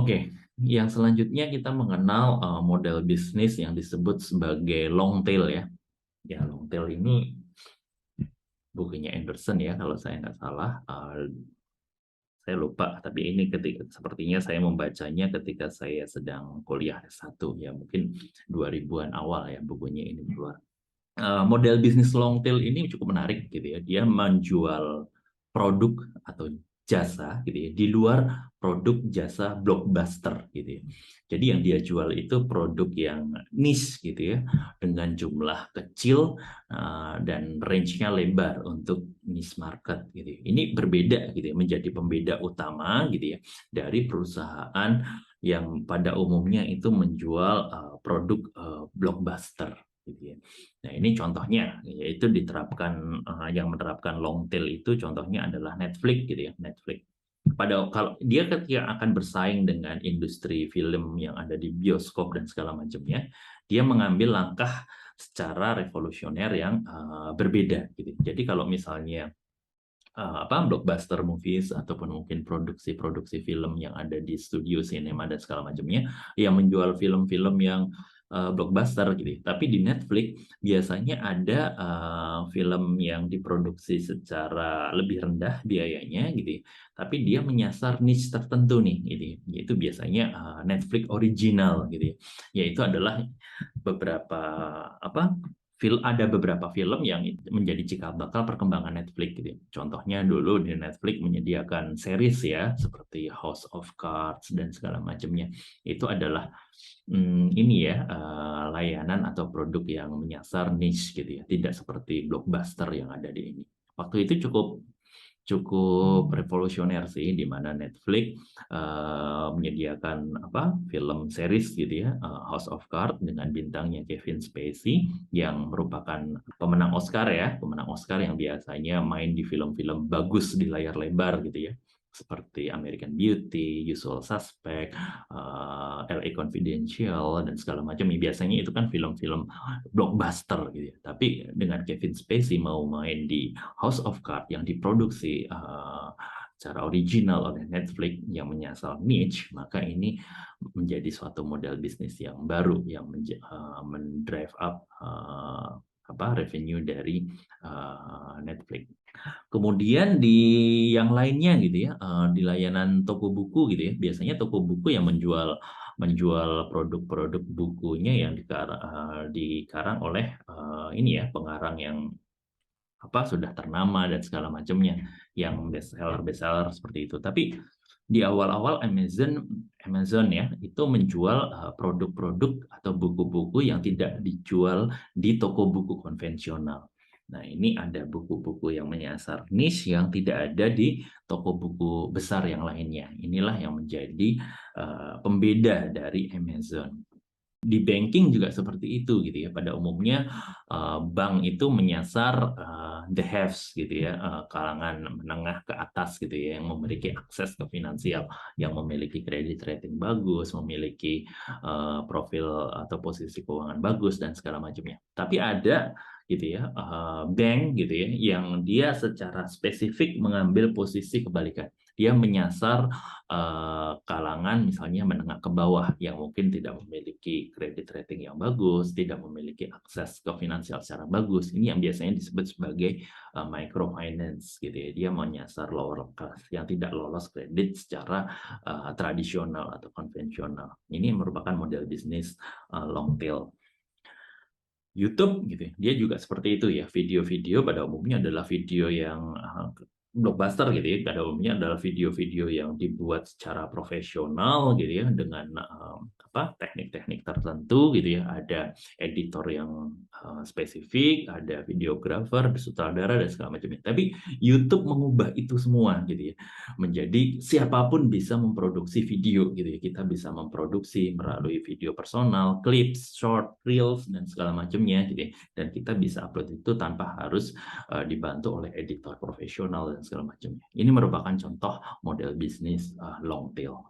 Oke, yang selanjutnya kita mengenal model bisnis yang disebut sebagai long tail ya. Ya, long tail ini bukunya Anderson ya kalau saya nggak salah. Saya lupa, tapi ini ketika sepertinya saya membacanya ketika saya sedang kuliah S1 ya, mungkin 2000-an awal ya bukunya ini keluar. Model bisnis long tail ini cukup menarik gitu ya. Dia menjual produk atau jasa gitu ya di luar produk jasa blockbuster gitu ya. Jadi yang dia jual itu produk yang niche gitu ya, dengan jumlah kecil dan range-nya lebar untuk niche market gitu ya. Ini berbeda gitu ya, menjadi pembeda utama gitu ya dari perusahaan yang pada umumnya itu menjual produk blockbuster gitu ya. Nah, ini contohnya yaitu diterapkan yang menerapkan long tail itu contohnya adalah Netflix gitu ya, Netflix. Kalau dia ketika akan bersaing dengan industri film yang ada di bioskop dan segala macamnya, dia mengambil langkah secara revolusioner yang berbeda gitu. Jadi kalau misalnya blockbuster movies ataupun mungkin produksi-produksi film yang ada di studio sinema dan segala macamnya yang menjual film-film yang blockbuster gitu. Tapi di Netflix biasanya ada film yang diproduksi secara lebih rendah biayanya gitu. Tapi dia menyasar niche tertentu nih gitu. Yaitu biasanya Netflix original gitu. Yaitu adalah beberapa ada beberapa film yang menjadi cikal bakal perkembangan Netflix gitu. Contohnya dulu di Netflix menyediakan series ya seperti House of Cards dan segala macamnya. Itu adalah ini ya layanan atau produk yang menyasar niche gitu ya, tidak seperti blockbuster yang ada di ini. Waktu itu cukup cukup revolusioner sih, di mana Netflix menyediakan film series gitu ya, House of Cards dengan bintangnya Kevin Spacey yang merupakan pemenang Oscar ya, pemenang Oscar yang biasanya main di film-film bagus di layar lebar gitu ya, seperti American Beauty, Usual Suspect, LA Confidential dan segala macam. Biasanya itu kan film-film blockbuster gitu ya. Tapi dengan Kevin Spacey mau main di House of Cards yang diproduksi secara original oleh Netflix yang menyasar niche, maka ini menjadi suatu model bisnis yang baru yang mendrive up revenue dari Netflix. Kemudian di yang lainnya gitu ya, di layanan toko buku gitu ya, biasanya toko buku yang menjual menjual produk-produk bukunya yang dikarang oleh ini ya pengarang yang sudah ternama dan segala macamnya, yang bestseller seperti itu. Tapi di awal-awal Amazon ya itu menjual produk-produk atau buku-buku yang tidak dijual di toko buku konvensional. Nah, ini ada buku-buku yang menyasar niche yang tidak ada di toko buku besar yang lainnya. Inilah yang menjadi pembeda dari Amazon. Di banking juga seperti itu gitu ya. Pada umumnya bank itu menyasar the haves gitu ya, kalangan menengah ke atas gitu ya, yang memiliki akses ke finansial, yang memiliki kredit rating bagus, memiliki profil atau posisi keuangan bagus dan segala macamnya. Tapi ada gitu ya bank gitu ya yang dia secara spesifik mengambil posisi kebalikan. Dia menyasar kalangan misalnya menengah ke bawah yang mungkin tidak memiliki kredit rating yang bagus, tidak memiliki akses ke finansial secara bagus. Ini yang biasanya disebut sebagai microfinance gitu ya. Dia menyasar lower class yang tidak lolos kredit secara tradisional atau konvensional. Ini merupakan model bisnis long tail. YouTube gitu ya, dia juga seperti itu ya. Video-video pada umumnya adalah video yang blockbuster gitu ya. Pada umumnya adalah video-video yang dibuat secara profesional gitu ya, dengan teknik-teknik tertentu gitu ya. Ada editor yang spesifik, ada videografer, sutradara dan segala macamnya. Tapi YouTube mengubah itu semua gitu ya, menjadi siapapun bisa memproduksi video gitu ya. Kita bisa memproduksi melalui video personal, clips, short, reels dan segala macamnya gitu ya. Dan kita bisa upload itu tanpa harus dibantu oleh editor profesional dan segala macamnya. Ini merupakan contoh model bisnis long tail.